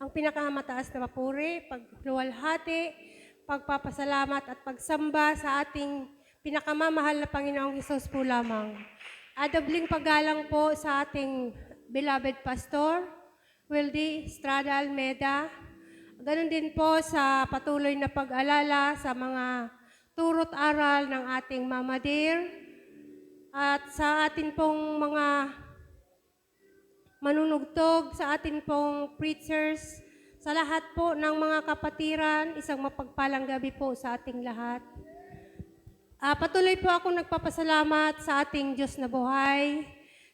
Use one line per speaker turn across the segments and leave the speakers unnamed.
ang pinakamataas na papuri, pagluwalhati, pagpapasalamat at pagsamba sa ating pinakamamahal na Panginoong Hesus po lamang. At dobling paggalang po sa ating beloved pastor, Wildy Estrada Almeda. Ganon din po sa patuloy na pag-alala sa mga turo't aral ng ating Mama Dear at sa atin pong mga manunugtog, sa atin pong preachers, sa lahat po ng mga kapatiran, isang mapagpalang gabi po sa ating lahat. Patuloy po akong nagpapasalamat sa ating Diyos na buhay,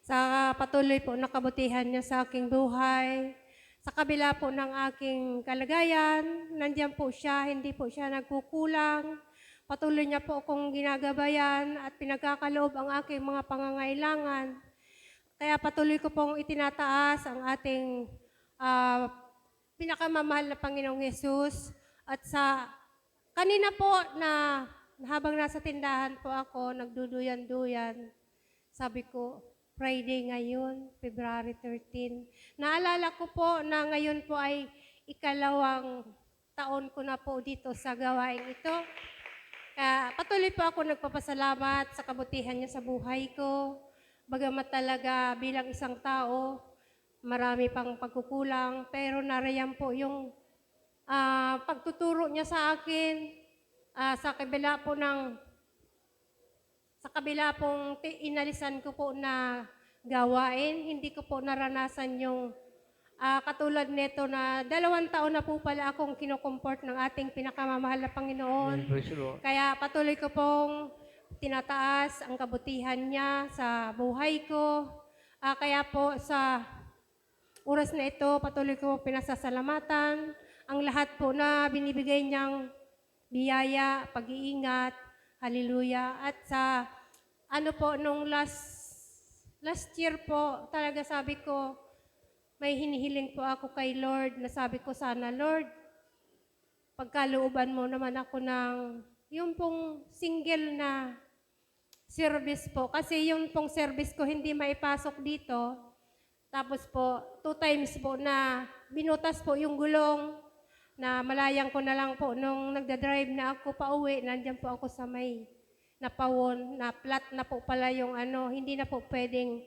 sa patuloy po na kabutihan niya sa aking buhay, sa kabila po ng aking kalagayan, nandiyan po siya, hindi po siya nagkukulang. Patuloy niya po akong ginagabayan at pinagkakaloob ang aking mga pangangailangan. Kaya patuloy ko pong itinataas ang ating pinakamamahal na Panginoong Hesus. At sa kanina po na habang nasa tindahan po ako, nagduduyan-duyan, sabi ko, Friday ngayon, February 13. Naalala ko po na ngayon po ay ikalawang taon ko na po dito sa gawain ito. Kaya patuloy po ako nagpapasalamat sa kabutihan niya sa buhay ko. Bagamat talaga bilang isang tao, marami pang pagkukulang, pero narayan po yung pagtuturo niya sa akin sa kabila pong inalisan ko po na gawain. Hindi ko po naranasan yung katulad nito na 2 taon na po pala akong kinukomport ng ating pinakamamahal na Panginoon. Kaya patuloy ko pong tinataas ang kabutihan niya sa buhay ko. Kaya po sa oras na ito, patuloy ko pinasasalamatan ang lahat po na binibigay niyang biyaya, pag-iingat, hallelujah. At sa nung last year po, talaga sabi ko, may hinihiling po ako kay Lord na sabi ko sana, Lord, pagkalooban mo naman ako ng yung pong single na service po. Kasi yung pong service ko hindi maipasok dito. Tapos po, 2 times po na binutas po yung gulong na malayang ko na lang po nung nagdadrive na ako pa uwi, nandiyan po ako sa may napawon, na flat na po pala yung hindi na po pwedeng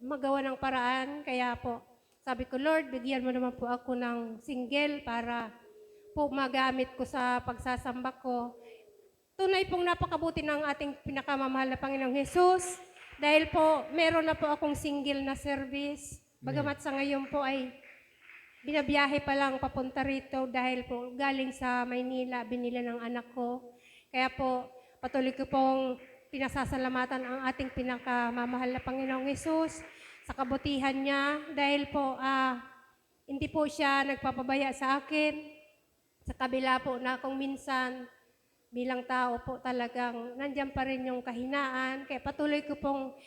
magawa ng paraan. Kaya po, sabi ko, Lord, bigyan mo naman po ako ng single para po magamit ko sa pagsasamba ko. Tunay pong napakabuti ng ating pinakamamahal na Panginoong Hesus dahil po meron na po akong single na service. Bagamat sa ngayon po ay binabiyahe pa lang papunta rito dahil po galing sa Maynila, binila ng anak ko. Kaya po patuloy ko pong pinasasalamatan ang ating pinakamamahal na Panginoong Hesus sa kabutihan niya dahil po hindi po siya nagpapabaya sa akin. Sa kabila po na kung minsan bilang tao po talagang nandiyan pa rin yung kahinaan. Kaya patuloy ko pong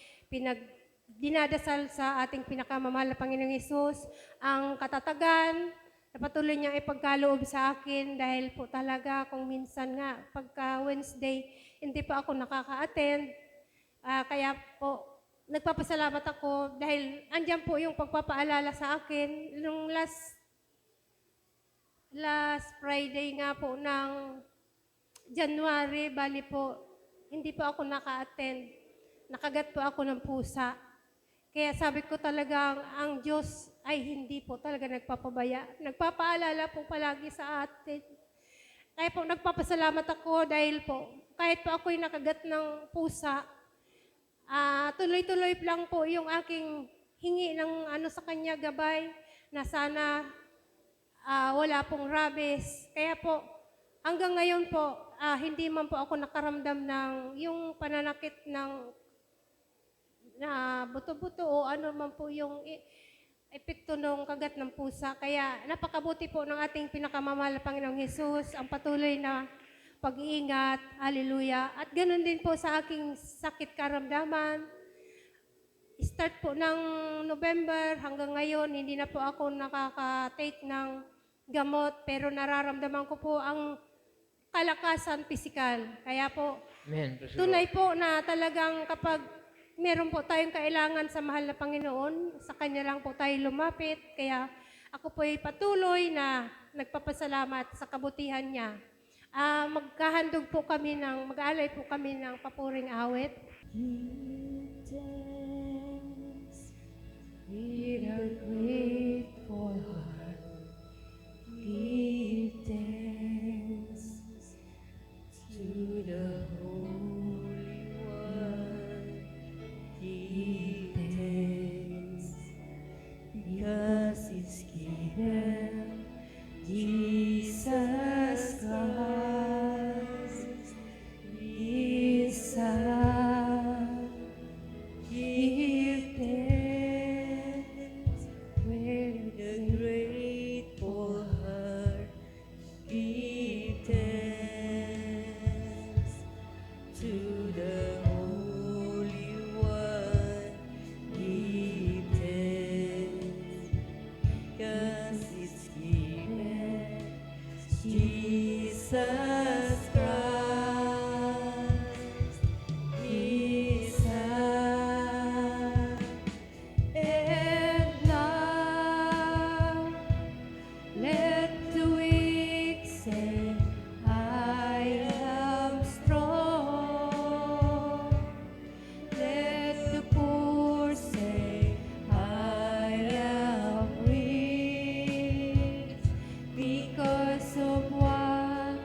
dinadasal sa ating pinakamamahal na Panginoong Hesus ang katatagan na patuloy niyang ipagkaloob sa akin dahil po talaga kung minsan nga pagka Wednesday hindi pa ako nakaka-attend. Kaya po nagpapasalamat ako dahil andyan po yung pagpapaalala sa akin. Nung last Friday nga po ng January, bali po, hindi po ako naka-attend. Nakagat po ako ng pusa. Kaya sabi ko talagang ang Diyos ay hindi po talaga nagpapabaya. Nagpapaalala po palagi sa atin. Kaya po nagpapasalamat ako dahil po kahit po ako'y nakagat ng pusa, tuloy-tuloy lang po yung aking hingi ng sa kanya gabay na sana wala pong rabies. Kaya po hanggang ngayon po, hindi man po ako nakaramdam ng yung pananakit ng buto-buto o ano man po yung epekto ng kagat ng pusa. Kaya napakabuti po ng ating pinakamamahal na Panginoong Hesus, ang patuloy na pag-iingat, hallelujah. At ganoon din po sa aking sakit karamdaman. Start po ng November hanggang ngayon, hindi na po ako nakaka-take ng gamot, pero nararamdaman ko po ang kalakasan pisikal. Kaya po, tunay po na talagang kapag meron po tayong kailangan sa mahal na Panginoon, sa Kanya lang po tayo lumapit. Kaya Ako po ay patuloy na nagpapasalamat sa kabutihan niya. Magkahandog po kami mag-aalay po kami ng papuring awit.
Give thanks with a grateful heart. Give thanks to the Holy One. Give thanks because it's given Jesus Christ is our. Give thanks with a grateful heart. Give thanks to the Holy One. Give thanks, 'cause it's given Jesus Christ is our. And now let the weak say, I am strong. Let the poor say, I am rich because of what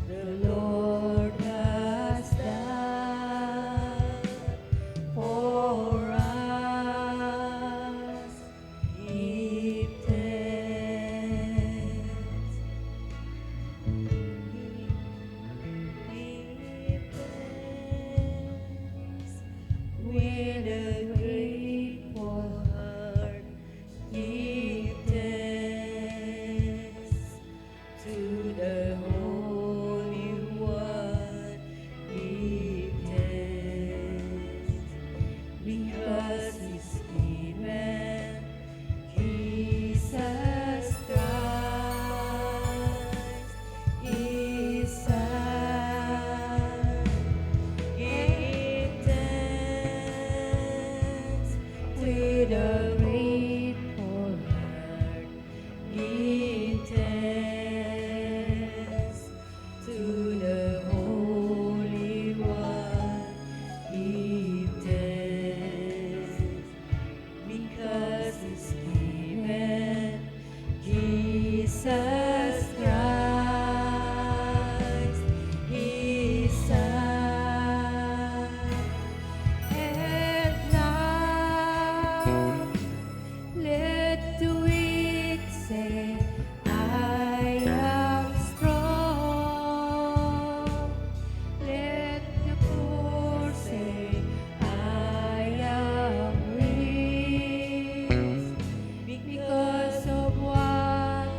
the Lord has done for us. Give thanks. Give thanks with a grateful heart. Give thanks to the Holy One. Give thanks because it's given Jesus Christ is our. Give thanks with a grateful heart. Give thanks to the Holy One. Give thanks because it's given Jesus Christ is our. And now let the weak say, I am strong. Let the poor say, I am rich because of what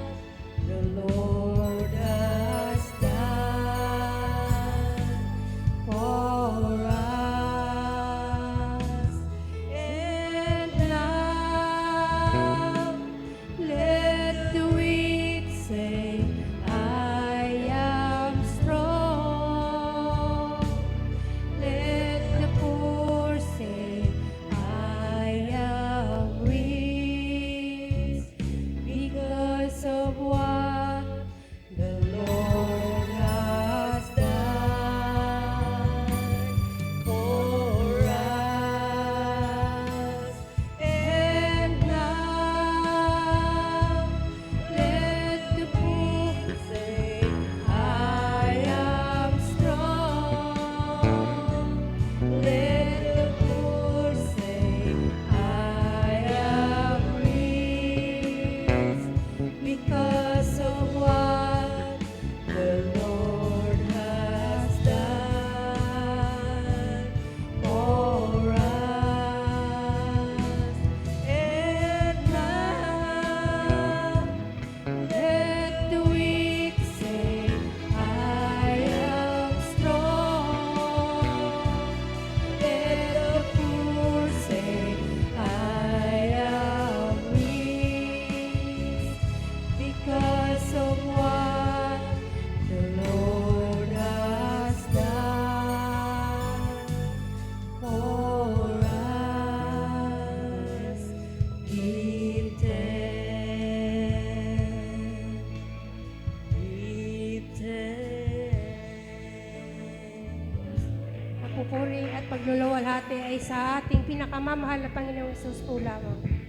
pagpupuri at pagluluwalhati ay sa ating pinakamamahal na Panginoong Hesus po lamang.